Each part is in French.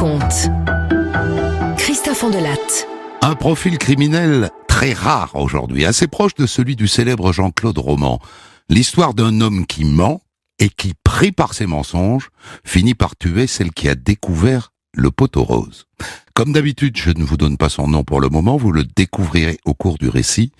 raconte. Christophe Andelatte. Un profil criminel très rare aujourd'hui, assez proche de celui du célèbre Jean-Claude Roman. L'histoire d'un homme qui ment et qui, pris par ses mensonges, finit par tuer celle qui a découvert le poteau rose. Comme d'habitude, je ne vous donne pas son nom pour le moment, vous le découvrirez au cours du récit.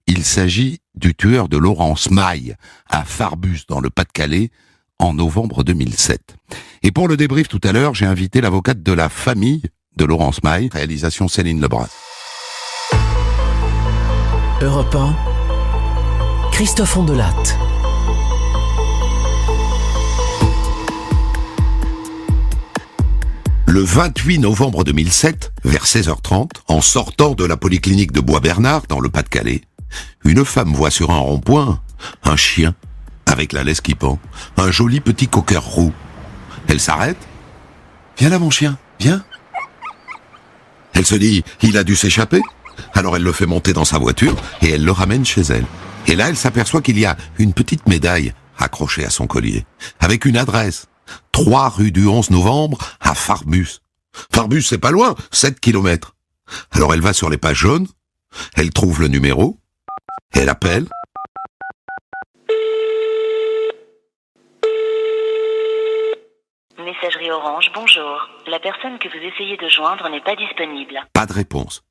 Il s'agit du tueur de Laurence Maille, à Farbus, dans le Pas-de-Calais, en novembre 2007. Et pour le débrief tout à l'heure, j'ai invité l'avocate de la famille de Laurence Maille, réalisation Céline Lebras. Europe 1, Christophe Andelatte. Le 28 novembre 2007, vers 16h30, en sortant de la polyclinique de Bois-Bernard, dans le Pas-de-Calais, une femme voit sur un rond-point un chien, avec la laisse qui pend, un joli petit cocker roux. Elle s'arrête. « Viens là mon chien, viens !» Elle se dit « Il a dû s'échapper ?» Alors elle le fait monter dans sa voiture et elle le ramène chez elle. Et là, elle s'aperçoit qu'il y a une petite médaille accrochée à son collier, avec une adresse. 3 rue du 11 novembre à Farbus. Farbus, c'est pas loin, 7 kilomètres. Alors elle va sur les pages jaunes, elle trouve le numéro, elle appelle. Messagerie Orange, bonjour. La personne que vous essayez de joindre n'est pas disponible. Pas de réponse.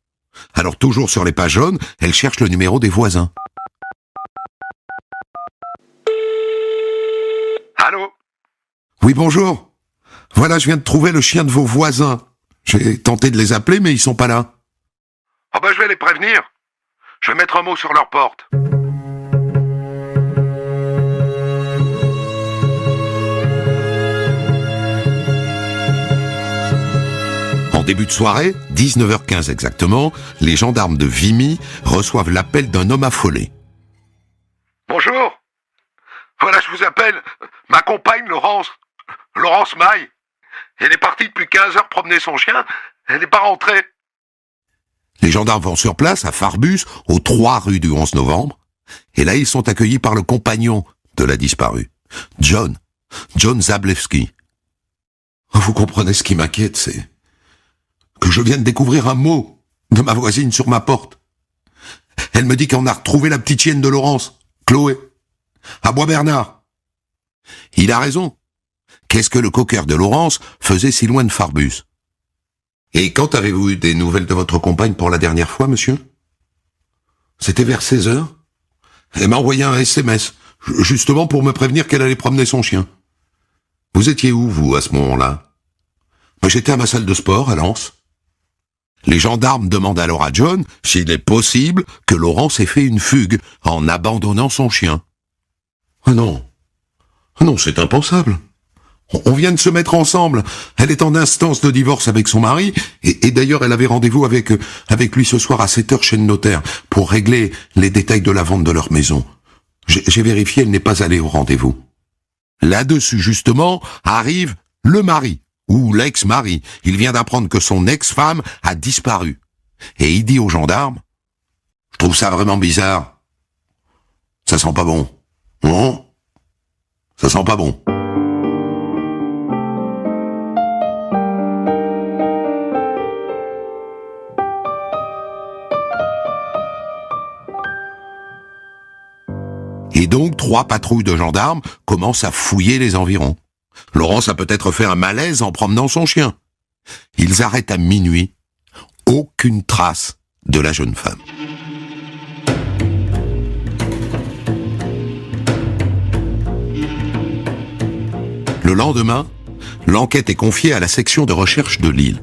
Alors toujours sur les pages jaunes, elle cherche le numéro des voisins. Allô ? Oui, bonjour. Voilà, je viens de trouver le chien de vos voisins. J'ai tenté de les appeler, mais ils sont pas là. Ah bah je vais les prévenir. Je vais mettre un mot sur leur porte. En début de soirée, 19h15 exactement, les gendarmes de Vimy reçoivent l'appel d'un homme affolé. Bonjour. Voilà, je vous appelle. Ma compagne, Laurence Maille. Elle est partie depuis 15 heures promener son chien. Elle n'est pas rentrée. Les gendarmes vont sur place, à Farbus, aux 3 rue du 11 novembre. Et là, ils sont accueillis par le compagnon de la disparue, John Zablewski. Vous comprenez ce qui m'inquiète, c'est que je viens de découvrir un mot de ma voisine sur ma porte. Elle me dit qu'on a retrouvé la petite chienne de Laurence, Chloé, à Bois-Bernard. Il a raison. Qu'est-ce que le cocker de Laurence faisait si loin de Farbus? Et quand avez-vous eu des nouvelles de votre compagne pour la dernière fois, monsieur? C'était vers 16h. Elle m'a envoyé un SMS, justement pour me prévenir qu'elle allait promener son chien. Vous étiez où, vous, à ce moment-là? J'étais à ma salle de sport, à Lens. Les gendarmes demandent alors à John s'il est possible que Laurence ait fait une fugue en abandonnant son chien. Ah non, c'est impensable. On vient de se mettre ensemble. Elle est en instance de divorce avec son mari, et d'ailleurs elle avait rendez-vous avec lui ce soir à 7h chez le notaire pour régler les détails de la vente de leur maison. J'ai vérifié, elle n'est pas allée au rendez-vous. Là-dessus, justement, arrive le mari, ou l'ex-mari. Il vient d'apprendre que son ex-femme a disparu. Et il dit aux gendarmes, « Je trouve ça vraiment bizarre. Ça sent pas bon. Non, ça sent pas bon. » Et donc, 3 patrouilles de gendarmes commencent à fouiller les environs. Laurence a peut-être fait un malaise en promenant son chien. Ils arrêtent à minuit. Aucune trace de la jeune femme. Le lendemain, l'enquête est confiée à la section de recherche de Lille.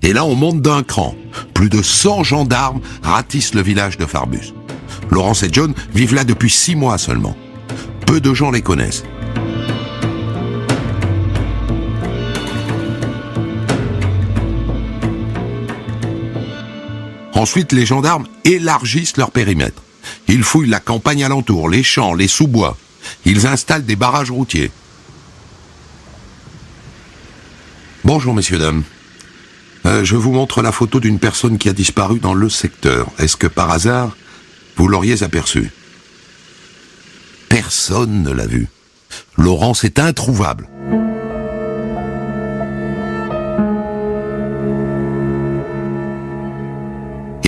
Et là, on monte d'un cran. Plus de 100 gendarmes ratissent le village de Farbus. Laurence et John vivent là depuis 6 mois seulement. Peu de gens les connaissent. Ensuite, les gendarmes élargissent leur périmètre. Ils fouillent la campagne alentour, les champs, les sous-bois. Ils installent des barrages routiers. Bonjour, messieurs, dames. Je vous montre la photo d'une personne qui a disparu dans le secteur. Est-ce que, par hasard, vous l'auriez aperçue? Personne ne l'a vue. Laurence est introuvable.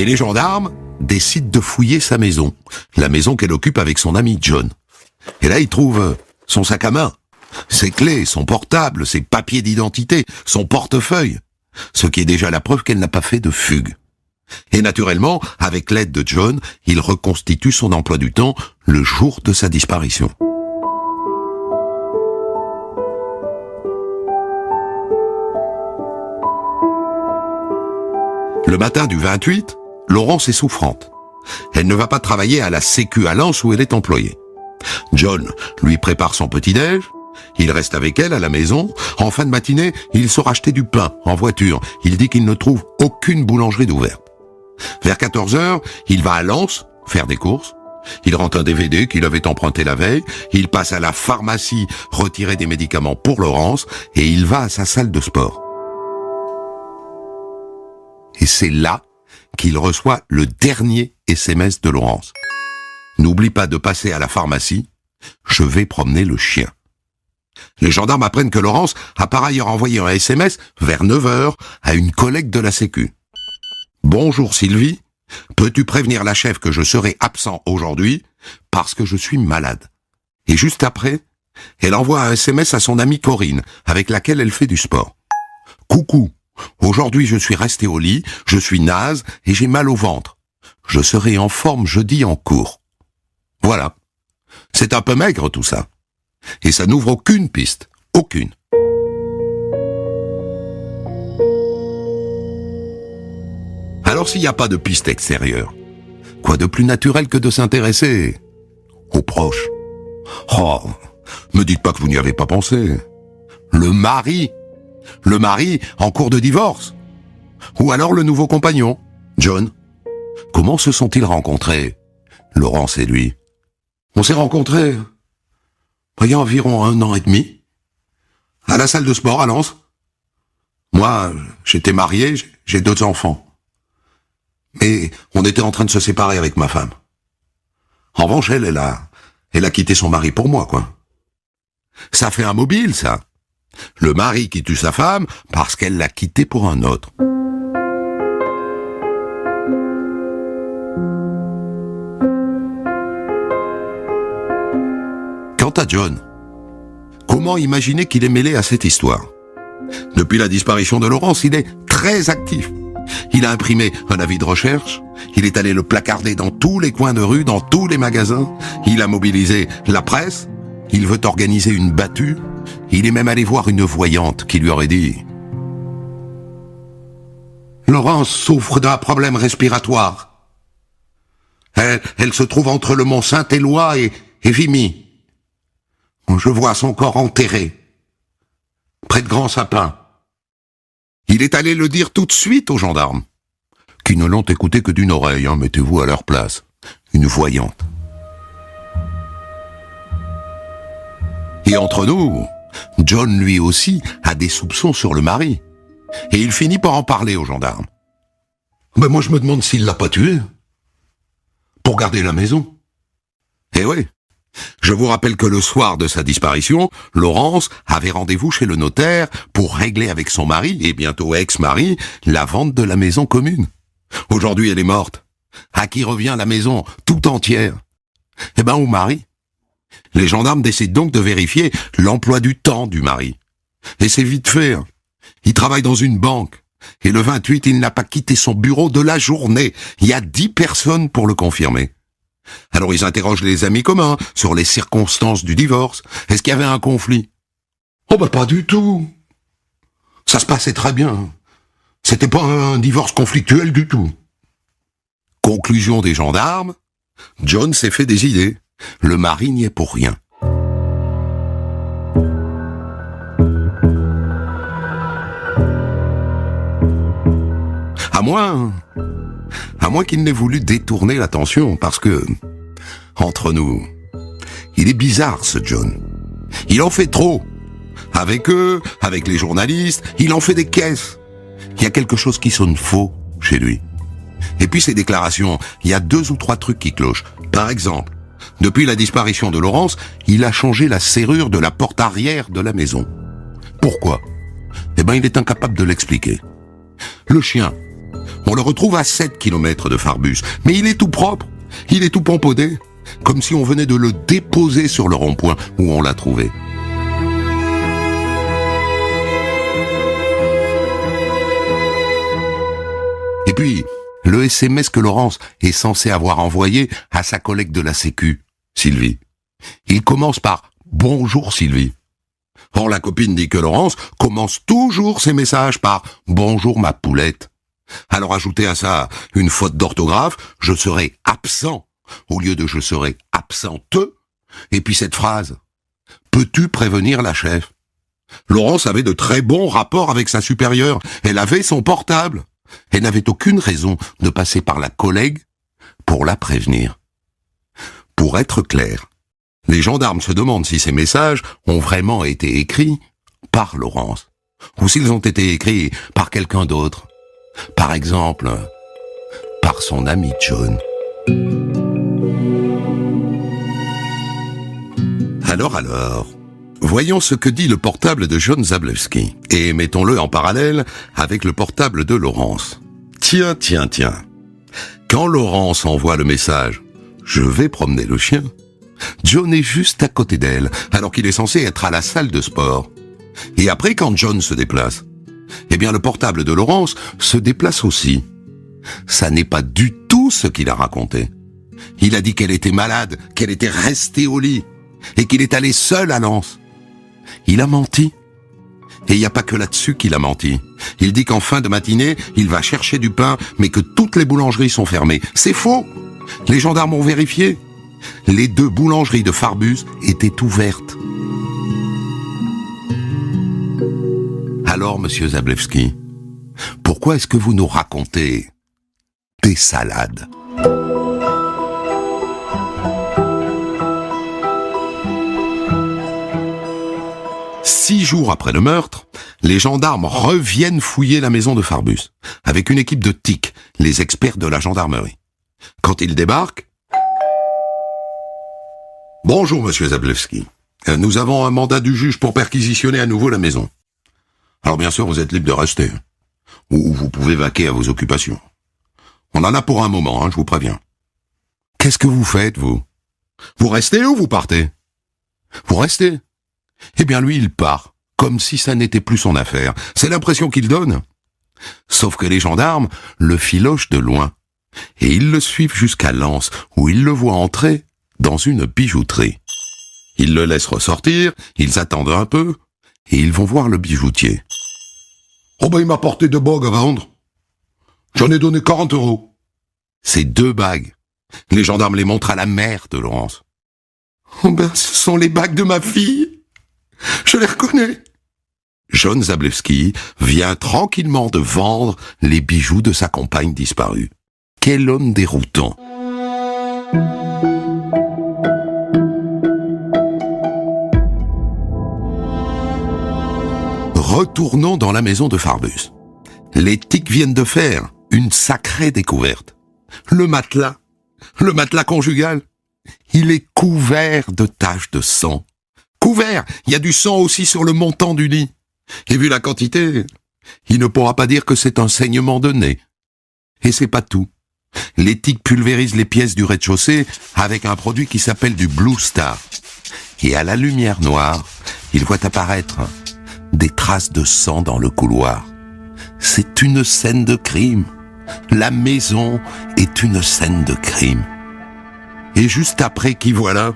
Et les gendarmes décident de fouiller sa maison, la maison qu'elle occupe avec son ami John. Et là, ils trouvent son sac à main, ses clés, son portable, ses papiers d'identité, son portefeuille, ce qui est déjà la preuve qu'elle n'a pas fait de fugue. Et naturellement, avec l'aide de John, il reconstitue son emploi du temps le jour de sa disparition. Le matin du 28, Laurence est souffrante. Elle ne va pas travailler à la Sécu à Lens où elle est employée. John lui prépare son petit-déj, il reste avec elle à la maison. En fin de matinée, il sort acheter du pain en voiture. Il dit qu'il ne trouve aucune boulangerie d'ouverte. Vers 14h, il va à Lens faire des courses. Il rentre un DVD qu'il avait emprunté la veille. Il passe à la pharmacie retirer des médicaments pour Laurence et il va à sa salle de sport. Et c'est là qu'il reçoit le dernier SMS de Laurence. N'oublie pas de passer à la pharmacie, je vais promener le chien. Les gendarmes apprennent que Laurence a par ailleurs envoyé un SMS vers 9h à une collègue de la Sécu. Bonjour Sylvie, peux-tu prévenir la chef que je serai absent aujourd'hui parce que je suis malade? Et juste après, elle envoie un SMS à son amie Corinne, avec laquelle elle fait du sport. Coucou, aujourd'hui je suis resté au lit, je suis naze et j'ai mal au ventre. Je serai en forme jeudi en cours. Voilà. C'est un peu maigre tout ça. Et ça n'ouvre aucune piste. Aucune. Alors s'il n'y a pas de piste extérieure, quoi de plus naturel que de s'intéresser aux proches? Oh, me dites pas que vous n'y avez pas pensé. Le mari en cours de divorce. Ou alors le nouveau compagnon, John. Comment se sont-ils rencontrés, Laurence et lui? On s'est rencontrés il y a environ 1 an et demi, à la salle de sport à Lens. Moi, j'étais marié, j'ai 2 enfants. Mais on était en train de se séparer avec ma femme. En revanche, elle a quitté son mari pour moi, quoi. Ça fait un mobile, ça. Le mari qui tue sa femme parce qu'elle l'a quitté pour un autre. Quant à John, comment imaginer qu'il est mêlé à cette histoire? Depuis la disparition de Laurence, il est très actif. Il a imprimé un avis de recherche, il est allé le placarder dans tous les coins de rue, dans tous les magasins, il a mobilisé la presse, il veut organiser une battue, il est même allé voir une voyante qui lui aurait dit « Laurence souffre d'un problème respiratoire. Elle se trouve entre le mont Saint-Éloi et Vimy. Je vois son corps enterré, près de grands sapins. » Il est allé le dire tout de suite aux gendarmes, qui ne l'ont écouté que d'une oreille, mettez-vous à leur place, une voyante. Et entre nous, John lui aussi a des soupçons sur le mari, et il finit par en parler aux gendarmes. Mais moi je me demande s'il l'a pas tué, pour garder la maison. Eh oui. Je vous rappelle que le soir de sa disparition, Laurence avait rendez-vous chez le notaire pour régler avec son mari, et bientôt ex-mari, la vente de la maison commune. Aujourd'hui, elle est morte. À qui revient la maison tout entière? Eh ben, au mari. Les gendarmes décident donc de vérifier l'emploi du temps du mari. Et c'est vite fait. Il travaille dans une banque. Et le 28, il n'a pas quitté son bureau de la journée. Il y a 10 personnes pour le confirmer. Alors ils interrogent les amis communs sur les circonstances du divorce. Est-ce qu'il y avait un conflit? Oh bah pas du tout. Ça se passait très bien. C'était pas un divorce conflictuel du tout. Conclusion des gendarmes, John s'est fait des idées. Le mari n'y est pour rien. À moins qu'il n'ait voulu détourner l'attention, parce que, entre nous, il est bizarre ce John. Il en fait trop. Avec eux, avec les journalistes, il en fait des caisses. Il y a quelque chose qui sonne faux chez lui. Et puis ses déclarations, il y a 2 ou 3 trucs qui clochent. Par exemple, depuis la disparition de Laurence, il a changé la serrure de la porte arrière de la maison. Pourquoi? Eh ben, il est incapable de l'expliquer. Le chien, On le retrouve à 7 kilomètres de Farbus, mais il est tout propre, il est tout pomponné, comme si on venait de le déposer sur le rond-point où on l'a trouvé. Et puis, le SMS que Laurence est censé avoir envoyé à sa collègue de la Sécu, Sylvie. Il commence par « Bonjour Sylvie ». Or, la copine dit que Laurence commence toujours ses messages par « Bonjour ma poulette ». Alors ajoutez à ça une faute d'orthographe, « Je serai absent » au lieu de « Je serai absente ». Et puis cette phrase « Peux-tu prévenir la chef ?» Laurence avait de très bons rapports avec sa supérieure. Elle avait son portable. Elle n'avait aucune raison de passer par la collègue pour la prévenir. Pour être clair, les gendarmes se demandent si ces messages ont vraiment été écrits par Laurence, ou s'ils ont été écrits par quelqu'un d'autre. Par exemple, par son ami John. Alors, voyons ce que dit le portable de John Zablewski, et mettons-le en parallèle avec le portable de Laurence. Tiens. Quand Laurence envoie le message « Je vais promener le chien », John est juste à côté d'elle, alors qu'il est censé être à la salle de sport. Et après, quand John se déplace, eh bien le portable de Laurence se déplace aussi. Ça n'est pas du tout ce qu'il a raconté. Il a dit qu'elle était malade, qu'elle était restée au lit, et qu'il est allé seul à Lens. Il a menti. Et il n'y a pas que là-dessus qu'il a menti. Il dit qu'en fin de matinée, il va chercher du pain, mais que toutes les boulangeries sont fermées. C'est faux. Les gendarmes ont vérifié. Les 2 boulangeries de Farbus étaient ouvertes. Alors, monsieur Zablewski, pourquoi est-ce que vous nous racontez des salades ? Six jours après le meurtre, les gendarmes reviennent fouiller la maison de Farbus, avec une équipe de TIC, les experts de la gendarmerie. Quand ils débarquent... Bonjour, monsieur Zablewski. Nous avons un mandat du juge pour perquisitionner à nouveau la maison. Alors bien sûr, vous êtes libre de rester. Ou vous pouvez vaquer à vos occupations. On en a pour un moment, je vous préviens. Qu'est-ce que vous faites, vous ? Vous restez ou vous partez ? Vous restez ? Eh bien lui, il part, comme si ça n'était plus son affaire. C'est l'impression qu'il donne. Sauf que les gendarmes le filochent de loin. Et ils le suivent jusqu'à Lens, où ils le voient entrer dans une bijouterie. Ils le laissent ressortir, ils attendent un peu, et ils vont voir le bijoutier. Oh ben il m'a porté 2 bagues à vendre. J'en ai donné 40 €. Ces 2 bagues, les gendarmes les montrent à la mère de Laurence. Oh ben ce sont les bagues de ma fille. Je les reconnais. John Zablewski vient tranquillement de vendre les bijoux de sa compagne disparue. Quel homme déroutant. Retournons dans la maison de Farbus. Les TIC viennent de faire une sacrée découverte. Le matelas conjugal, il est couvert de taches de sang. Couvert, il y a du sang aussi sur le montant du lit. Et vu la quantité, il ne pourra pas dire que c'est un saignement de nez. Et c'est pas tout. Les TIC pulvérisent les pièces du rez-de-chaussée avec un produit qui s'appelle du Blue Star. Et à la lumière noire, ils voient apparaître des traces de sang dans le couloir. C'est une scène de crime. La maison est une scène de crime. Et juste après, qui voilà ?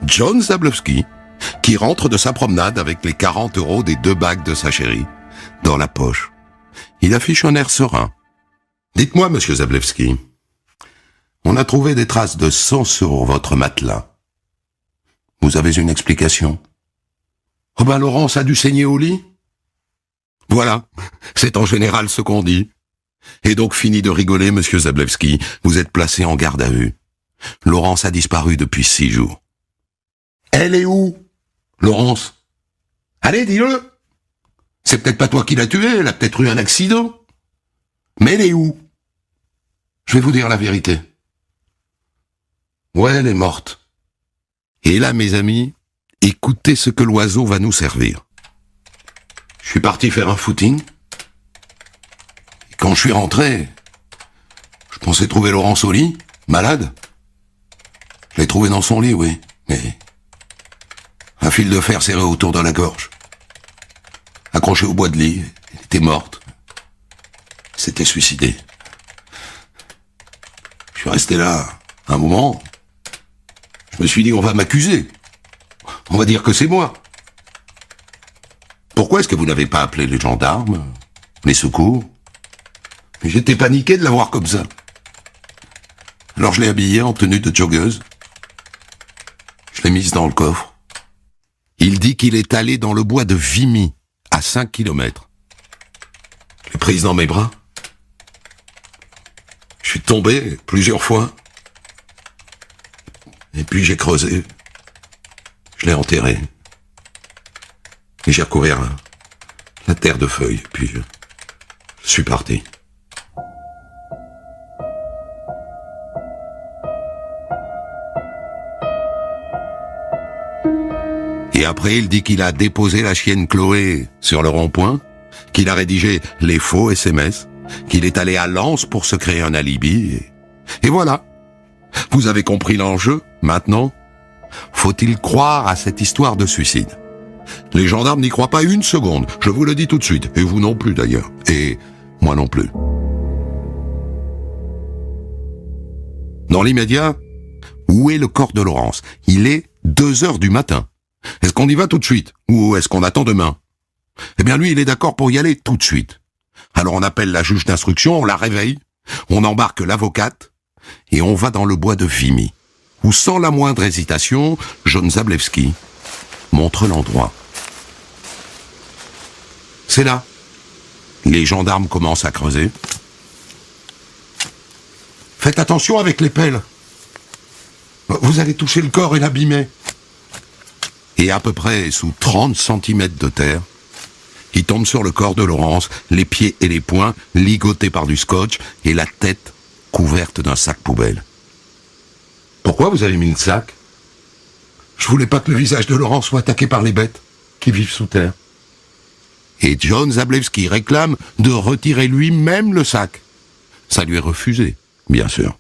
John Zablewski, qui rentre de sa promenade avec les 40 € des 2 bagues de sa chérie dans la poche. Il affiche un air serein. Dites-moi, monsieur Zablewski, on a trouvé des traces de sang sur votre matelas. Vous avez une explication ? Oh ben Laurence a dû saigner au lit. Voilà, c'est en général ce qu'on dit. Et donc fini de rigoler, monsieur Zablewski, vous êtes placé en garde à vue. Laurence a disparu depuis 6 jours. Elle est où, Laurence ? Allez, dis-le. C'est peut-être pas toi qui l'as tuée, elle a peut-être eu un accident. Mais elle est où ? Je vais vous dire la vérité. Ouais, elle est morte. Et là, mes amis, écoutez ce que l'oiseau va nous servir. Je suis parti faire un footing. Et quand je suis rentré, Pensez trouver Laurence au lit, malade? Je l'ai trouvée dans son lit, oui, mais un fil de fer serré autour de la gorge. Accrochée au bois de lit, elle était morte. S'était suicidée. Je suis resté là un moment. Je me suis dit, on va m'accuser. On va dire que c'est moi. Pourquoi est-ce que vous n'avez pas appelé les gendarmes, les secours? J'étais paniqué de la voir comme ça. Alors je l'ai habillée en tenue de joggeuse. Je l'ai mise dans le coffre. Il dit qu'il est allé dans le bois de Vimy, à 5 kilomètres. Je l'ai prise dans mes bras. Je suis tombé plusieurs fois. Et puis j'ai creusé. Je l'ai enterré. Et j'ai recouvert la terre de feuilles. Puis je suis parti. Et après, il dit qu'il a déposé la chienne Chloé sur le rond-point, qu'il a rédigé les faux SMS, qu'il est allé à Lens pour se créer un alibi. Et voilà. Vous avez compris l'enjeu, maintenant? Faut-il croire à cette histoire de suicide? Les gendarmes n'y croient pas une seconde, je vous le dis tout de suite, et vous non plus d'ailleurs, et moi non plus. Dans l'immédiat, où est le corps de Laurence? Il est 2h du matin. Est-ce qu'on y va tout de suite, ou est-ce qu'on attend demain? Eh bien lui, il est d'accord pour y aller tout de suite. Alors on appelle la juge d'instruction, on la réveille, on embarque l'avocate, et on va dans le bois de Vimy, où sans la moindre hésitation, John Zablewski montre l'endroit. C'est là. Les gendarmes commencent à creuser. Faites attention avec les pelles. Vous allez toucher le corps et l'abîmer. Et à peu près sous 30 cm de terre, il tombe sur le corps de Laurence, les pieds et les poings ligotés par du scotch et la tête couverte d'un sac poubelle. Pourquoi vous avez mis le sac? Je voulais pas que le visage de Laurence soit attaqué par les bêtes qui vivent sous terre. Et John Zablewski réclame de retirer lui-même le sac. Ça lui est refusé, bien sûr.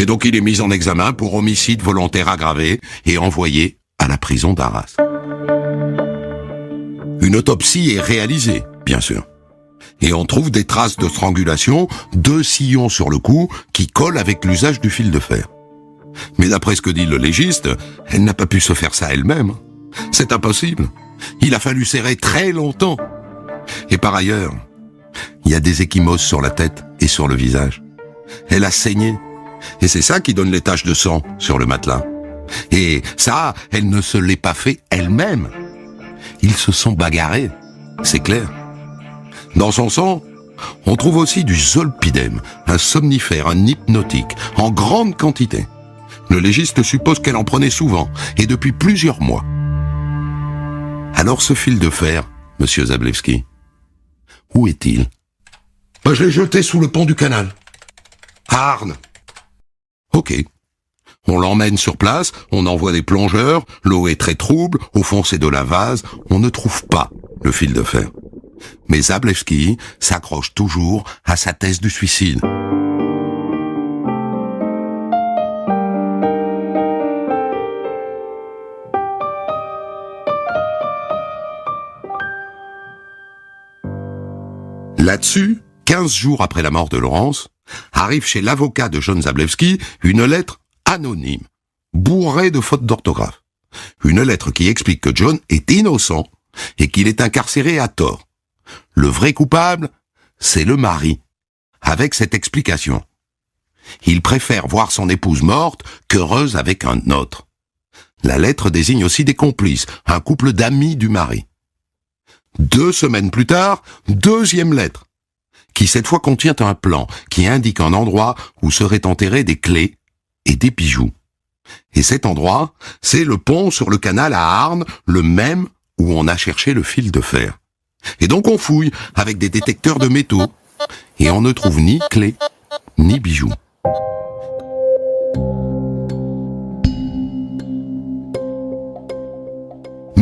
Et donc il est mis en examen pour homicide volontaire aggravé et envoyé à la prison d'Arras. Une autopsie est réalisée, bien sûr. Et on trouve des traces de strangulation, 2 sillons sur le cou qui collent avec l'usage du fil de fer. Mais d'après ce que dit le légiste, elle n'a pas pu se faire ça elle-même. C'est impossible. Il a fallu serrer très longtemps. Et par ailleurs, il y a des ecchymoses sur la tête et sur le visage. Elle a saigné. Et c'est ça qui donne les taches de sang sur le matelas. Et ça, elle ne se l'est pas fait elle-même. Ils se sont bagarrés, c'est clair. Dans son sang, on trouve aussi du zolpidem, un somnifère, un hypnotique, en grande quantité. Le légiste suppose qu'elle en prenait souvent, et depuis plusieurs mois. Alors ce fil de fer, monsieur Zablewski, où est-il? Je l'ai jeté sous le pont du canal. À Arnes. Ok. On l'emmène sur place, on envoie des plongeurs, l'eau est très trouble, au fond c'est de la vase, on ne trouve pas le fil de fer. Mais Zablewski s'accroche toujours à sa thèse du suicide. Là-dessus, 15 jours après la mort de Laurence, arrive chez l'avocat de John Zablewski une lettre anonyme, bourrée de fautes d'orthographe. Une lettre qui explique que John est innocent et qu'il est incarcéré à tort. Le vrai coupable, c'est le mari, avec cette explication. Il préfère voir son épouse morte qu'heureuse avec un autre. La lettre désigne aussi des complices, un couple d'amis du mari. 2 semaines plus tard, 2e lettre, qui cette fois contient un plan qui indique un endroit où seraient enterrés des clés et des bijoux. Et cet endroit, c'est le pont sur le canal à Arnes, le même où on a cherché le fil de fer. Et donc on fouille avec des détecteurs de métaux, et on ne trouve ni clés, ni bijoux.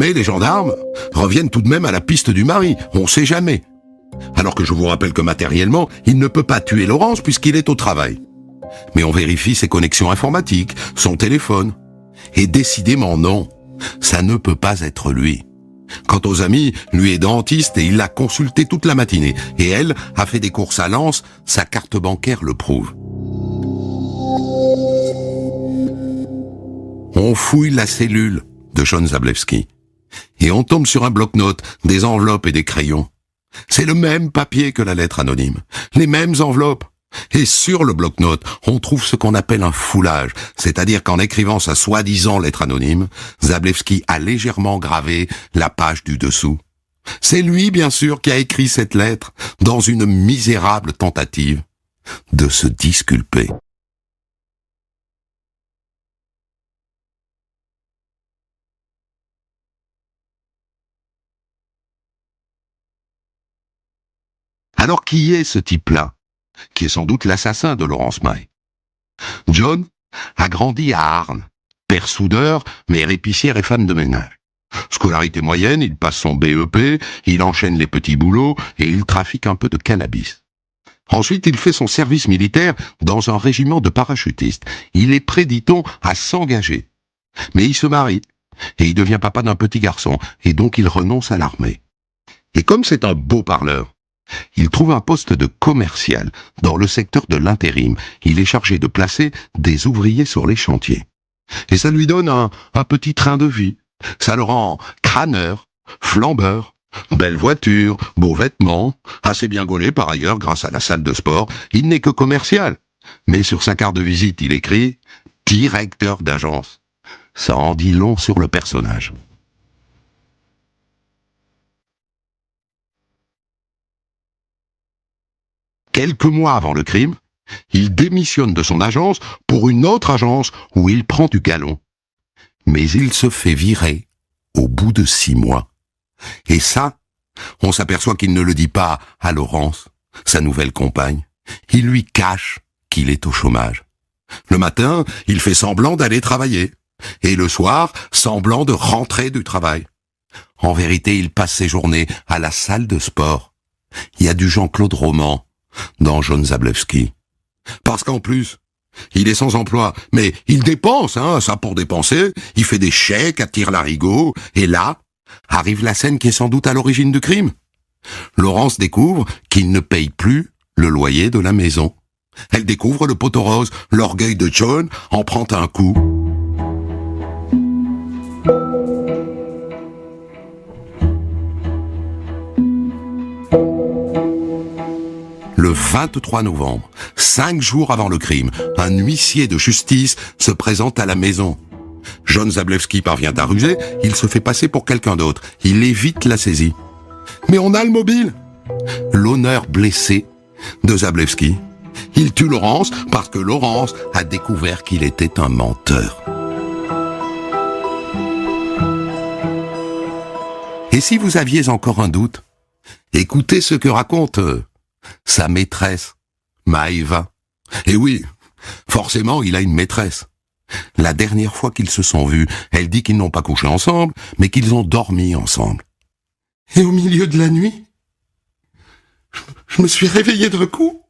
Mais les gendarmes reviennent tout de même à la piste du mari, on sait jamais. Alors que je vous rappelle que matériellement, il ne peut pas tuer Laurence puisqu'il est au travail. Mais on vérifie ses connexions informatiques, son téléphone. Et décidément non, ça ne peut pas être lui. Quant aux amis, lui est dentiste et il l'a consulté toute la matinée. Et elle a fait des courses à Lens, sa carte bancaire le prouve. On fouille la cellule de John Zablewski. Et on tombe sur un bloc-notes, des enveloppes et des crayons. C'est le même papier que la lettre anonyme, les mêmes enveloppes. Et sur le bloc-notes, on trouve ce qu'on appelle un foulage, c'est-à-dire qu'en écrivant sa soi-disant lettre anonyme, Zablewski a légèrement gravé la page du dessous. C'est lui, bien sûr, qui a écrit cette lettre dans une misérable tentative de se disculper. Alors qui est ce type-là, qui est sans doute l'assassin de Laurence May? John a grandi à Arnes, père soudeur, mère épicière et femme de ménage. Scolarité moyenne, il passe son BEP, il enchaîne les petits boulots et il trafique un peu de cannabis. Ensuite, il fait son service militaire dans un régiment de parachutistes. Il est prêt, dit-on, à s'engager. Mais il se marie et il devient papa d'un petit garçon et donc il renonce à l'armée. Et comme c'est un beau parleur, il trouve un poste de commercial dans le secteur de l'intérim. Il est chargé de placer des ouvriers sur les chantiers. Et ça lui donne un petit train de vie. Ça le rend crâneur, flambeur, belle voiture, beaux vêtements, assez bien gaulé par ailleurs grâce à la salle de sport. Il n'est que commercial. Mais sur sa carte de visite, il écrit « directeur d'agence ». Ça en dit long sur le personnage. Quelques mois avant le crime, il démissionne de son agence pour une autre agence où il prend du galon. Mais il se fait virer au bout de 6 mois. Et ça, on s'aperçoit qu'il ne le dit pas à Laurence, sa nouvelle compagne. Il lui cache qu'il est au chômage. Le matin, il fait semblant d'aller travailler. Et le soir, semblant de rentrer du travail. En vérité, il passe ses journées à la salle de sport. Il y a du Jean-Claude Roman dans John Zablewski. Parce qu'en plus, il est sans emploi, mais il dépense, ça pour dépenser, il fait des chèques à tire-larigot, et là, arrive la scène qui est sans doute à l'origine du crime. Laurence découvre qu'il ne paye plus le loyer de la maison. Elle découvre le poteau rose, l'orgueil de John en prend un coup. Le 23 novembre, 5 jours avant le crime, un huissier de justice se présente à la maison. John Zablewski parvient à ruser, il se fait passer pour quelqu'un d'autre. Il évite la saisie. Mais on a le mobile. L'honneur blessé de Zablewski. Il tue Laurence parce que Laurence a découvert qu'il était un menteur. Et si vous aviez encore un doute, écoutez ce que raconte sa maîtresse, Maëva. Et oui, forcément, il a une maîtresse. La dernière fois qu'ils se sont vus, elle dit qu'ils n'ont pas couché ensemble, mais qu'ils ont dormi ensemble. Et au milieu de la nuit, je me suis réveillé d'un coup.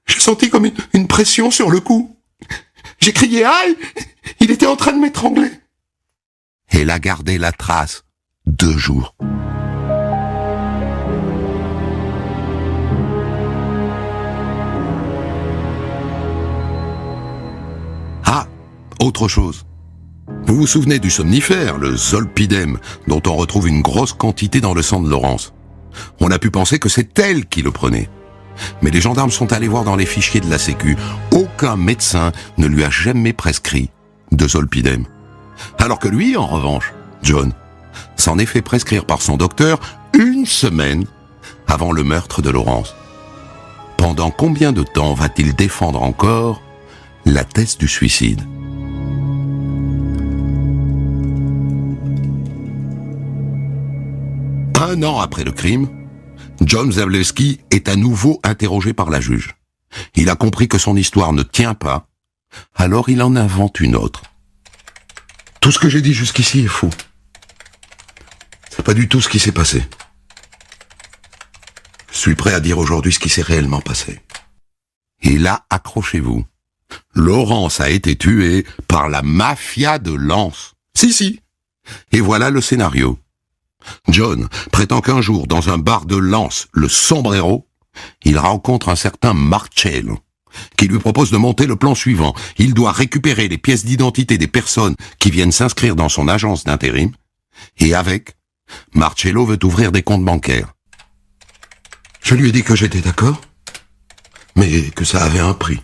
J'ai senti comme une pression sur le cou. J'ai crié « Aïe !» Il était en train de m'étrangler. Elle a gardé la trace 2 jours. Autre chose. Vous vous souvenez du somnifère, le zolpidem, dont on retrouve une grosse quantité dans le sang de Laurence. On a pu penser que c'est elle qui le prenait. Mais les gendarmes sont allés voir dans les fichiers de la Sécu. Aucun médecin ne lui a jamais prescrit de zolpidem. Alors que lui, en revanche, John, s'en est fait prescrire par son docteur 1 semaine avant le meurtre de Laurence. Pendant combien de temps va-t-il défendre encore la thèse du suicide ? Un an après le crime, John Zablewski est à nouveau interrogé par la juge. Il a compris que son histoire ne tient pas, alors il en invente une autre. Tout ce que j'ai dit jusqu'ici est faux. pas du tout ce qui s'est passé. Je suis prêt à dire aujourd'hui ce qui s'est réellement passé. Et là, accrochez-vous. Laurence a été tuée par la mafia de Lens. Si. Et voilà le scénario. John prétend qu'un jour, dans un bar de Lens, le sombrero, il rencontre un certain Marcello, qui lui propose de monter le plan suivant. Il doit récupérer les pièces d'identité des personnes qui viennent s'inscrire dans son agence d'intérim, et avec, Marcello veut ouvrir des comptes bancaires. Je lui ai dit que j'étais d'accord, mais que ça avait un prix.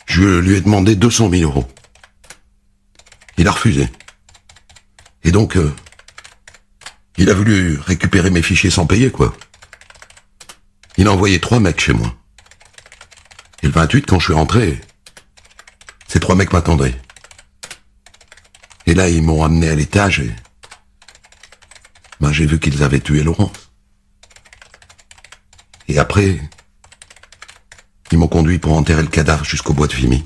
Je lui ai demandé 200 000 euros. Il a refusé. Et donc, il a voulu récupérer mes fichiers sans payer, quoi. Il a envoyé 3 mecs chez moi. Et le 28, quand je suis rentré, ces 3 mecs m'attendaient. Et là, ils m'ont amené à l'étage et... j'ai vu qu'ils avaient tué Laurence. Et après, ils m'ont conduit pour enterrer le cadavre jusqu'au bois de Vimy.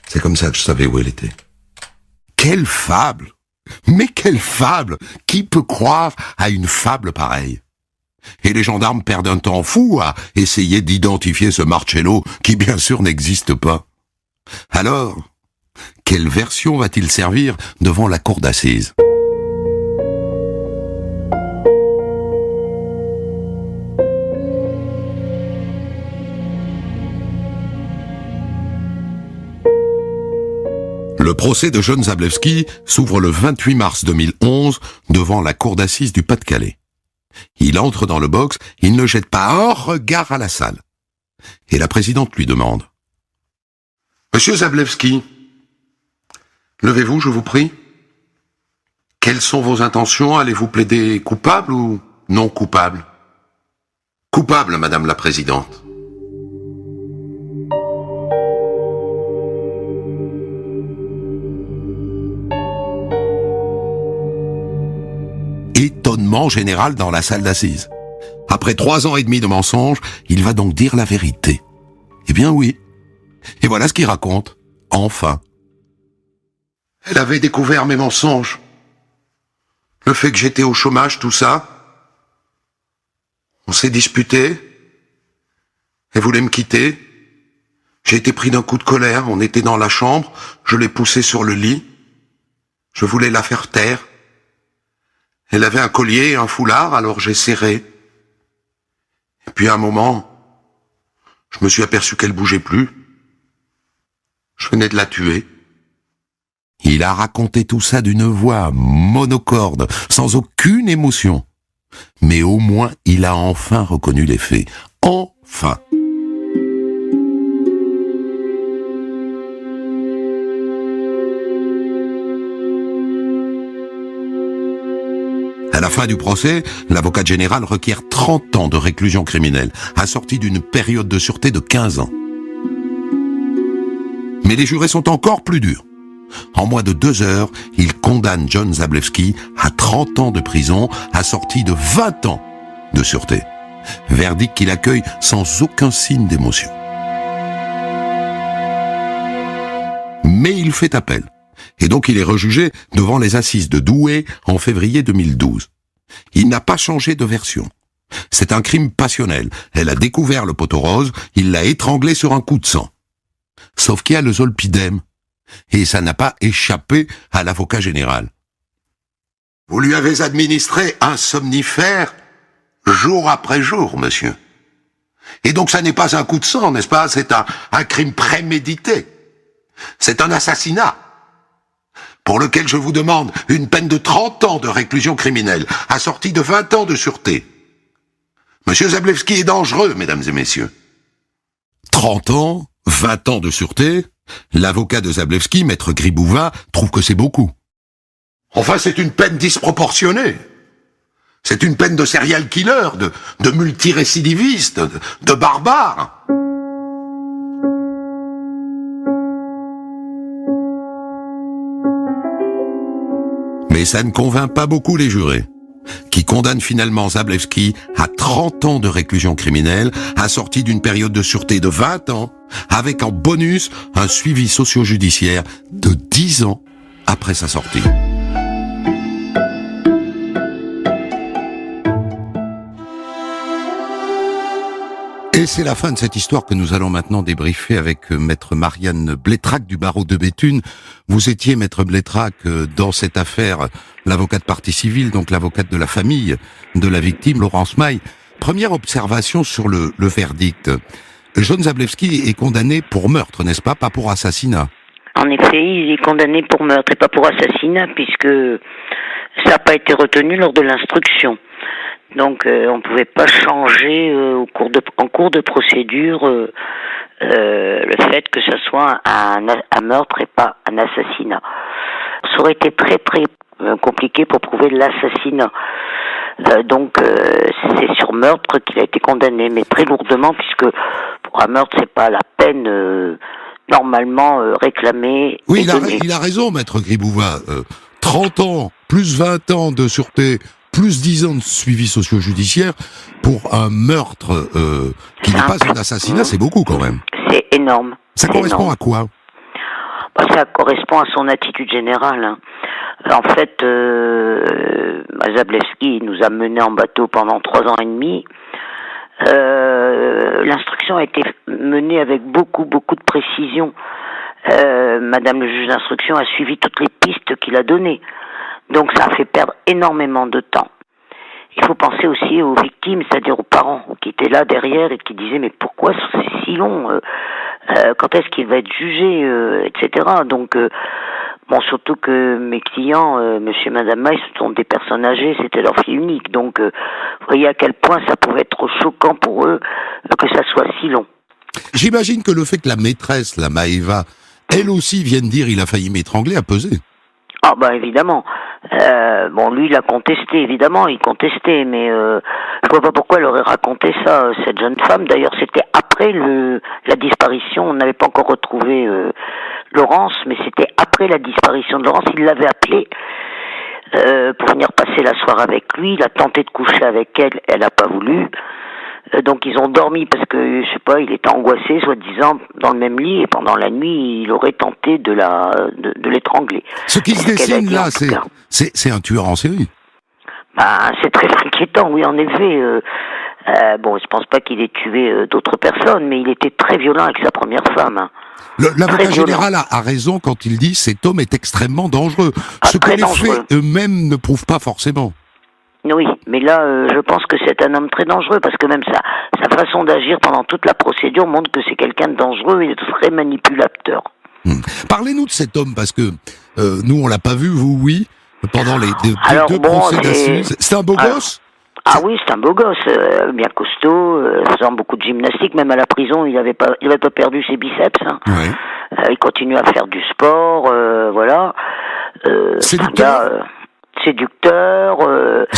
C'est comme ça que je savais où elle était. Quelle fable! Mais quelle fable! Qui peut croire à une fable pareille? Et les gendarmes perdent un temps fou à essayer d'identifier ce Marcello qui bien sûr n'existe pas. Alors, quelle version va-t-il servir devant la cour d'assises? Le procès de John Zablewski s'ouvre le 28 mars 2011 devant la cour d'assises du Pas-de-Calais. Il entre dans le box, il ne jette pas un regard à la salle. Et la présidente lui demande: « Monsieur Zablewski, levez-vous, je vous prie. Quelles sont vos intentions? Allez-vous plaider coupable ou non coupable ?»« Coupable, Madame la Présidente. » Étonnement général dans la salle d'assises. Après 3 ans et demi de mensonges, il va donc dire la vérité. Eh bien oui. Et voilà ce qu'il raconte. Enfin. Elle avait découvert mes mensonges. Le fait que j'étais au chômage, tout ça. On s'est disputé. Elle voulait me quitter. J'ai été pris d'un coup de colère. On était dans la chambre. Je l'ai poussée sur le lit. Je voulais la faire taire. Elle avait un collier et un foulard, alors j'ai serré. Et puis à un moment, je me suis aperçu qu'elle bougeait plus. Je venais de la tuer. Il a raconté tout ça d'une voix monocorde, sans aucune émotion. Mais au moins, il a enfin reconnu les faits. Enfin. À la fin du procès, l'avocat général requiert 30 ans de réclusion criminelle, assorti d'une période de sûreté de 15 ans. Mais les jurés sont encore plus durs. En moins de 2 heures, ils condamnent John Zablewski à 30 ans de prison, assorti de 20 ans de sûreté. Verdict qu'il accueille sans aucun signe d'émotion. Mais il fait appel. Et donc il est rejugé devant les assises de Douai en février 2012. Il n'a pas changé de version. C'est un crime passionnel. Elle a découvert le poteau rose, il l'a étranglé sur un coup de sang. Sauf qu'il y a le zolpidem. Et ça n'a pas échappé à l'avocat général. Vous lui avez administré un somnifère jour après jour, monsieur. Et donc ça n'est pas un coup de sang, n'est-ce pas? C'est un crime prémédité. C'est un assassinat. Pour lequel je vous demande une peine de 30 ans de réclusion criminelle, assortie de 20 ans de sûreté. Monsieur Zablewski est dangereux, mesdames et messieurs. 30 ans, 20 ans de sûreté, l'avocat de Zablewski, maître Gribouva, trouve que c'est beaucoup. Enfin, c'est une peine disproportionnée. C'est une peine de serial killer, de multirécidiviste, de barbare. Mais ça ne convainc pas beaucoup les jurés, qui condamnent finalement Zablewski à 30 ans de réclusion criminelle, assorti d'une période de sûreté de 20 ans, avec en bonus un suivi socio-judiciaire de 10 ans après sa sortie. c'est la fin de cette histoire que nous allons maintenant débriefer avec maître Marianne Blétrac du barreau de Béthune. Vous étiez, maître Blétrac, dans cette affaire, l'avocate partie civile, donc l'avocate de la famille de la victime, Laurence Maille. Première observation sur le verdict. John Zablewski est condamné pour meurtre, n'est-ce pas pour assassinat? En effet, il est condamné pour meurtre et pas pour assassinat, puisque ça n'a pas été retenu lors de l'instruction. Donc, on ne pouvait pas changer en cours de procédure le fait que ce soit un meurtre et pas un assassinat. Ça aurait été très très compliqué pour prouver l'assassinat. Donc, c'est sur meurtre qu'il a été condamné, mais très lourdement, puisque pour un meurtre, c'est pas la peine normalement réclamée. Oui, il a raison, maître Gribouva. 30 ans, plus 20 ans de sûreté, plus 10 ans de suivi socio-judiciaire pour un meurtre qui n'est pas un assassinat, c'est beaucoup quand même. C'est énorme. Ça correspond à quoi? Ça correspond à son attitude générale. Hein. En fait, Zablewski nous a menés en bateau pendant 3 ans et demi. L'instruction a été menée avec beaucoup de précision. Madame le juge d'instruction a suivi toutes les pistes qu'il a données. Donc ça a fait perdre énormément de temps. Il faut penser aussi aux victimes, c'est-à-dire aux parents qui étaient là derrière et qui disaient mais pourquoi c'est si long, quand est-ce qu'il va être jugé, etc. Donc surtout que mes clients, monsieur et madame Maille, sont des personnes âgées, c'était leur fille unique. Donc vous voyez à quel point ça pouvait être choquant pour eux que ça soit si long. J'imagine que le fait que la maîtresse, la Maëva, elle aussi vienne dire il a failli m'étrangler a pesé. Ah évidemment. Lui il a contesté, évidemment, il contestait, mais je vois pas pourquoi elle aurait raconté ça, cette jeune femme. D'ailleurs, c'était après la disparition, on n'avait pas encore retrouvé Laurence, mais c'était après la disparition de Laurence, il l'avait appelée pour venir passer la soirée avec lui, il a tenté de coucher avec elle, elle n'a pas voulu. Donc ils ont dormi parce que, je sais pas, il était angoissé, soi-disant, dans le même lit, et pendant la nuit, il aurait tenté de l'étrangler. Ce qui se dessine là, c'est un tueur en série. C'est très inquiétant, oui, en effet. Je pense pas qu'il ait tué d'autres personnes, mais il était très violent avec sa première femme. Hein. L'avocat général a raison quand il dit cet homme est extrêmement dangereux. Ce que les faits eux-mêmes ne prouvent pas forcément. Oui, mais là, je pense que c'est un homme très dangereux, parce que même sa façon d'agir pendant toute la procédure montre que c'est quelqu'un de dangereux et de très manipulateur. Parlez-nous de cet homme, parce que nous, on l'a pas vu, vous, oui, pendant les deux procès d'assises. C'est un beau gosse? Ah oui, c'est un beau gosse, bien costaud, faisant beaucoup de gymnastique. Même à la prison, il avait pas perdu ses biceps. Hein. Ouais. Il continue à faire du sport, voilà. Séducteur. Séducteur.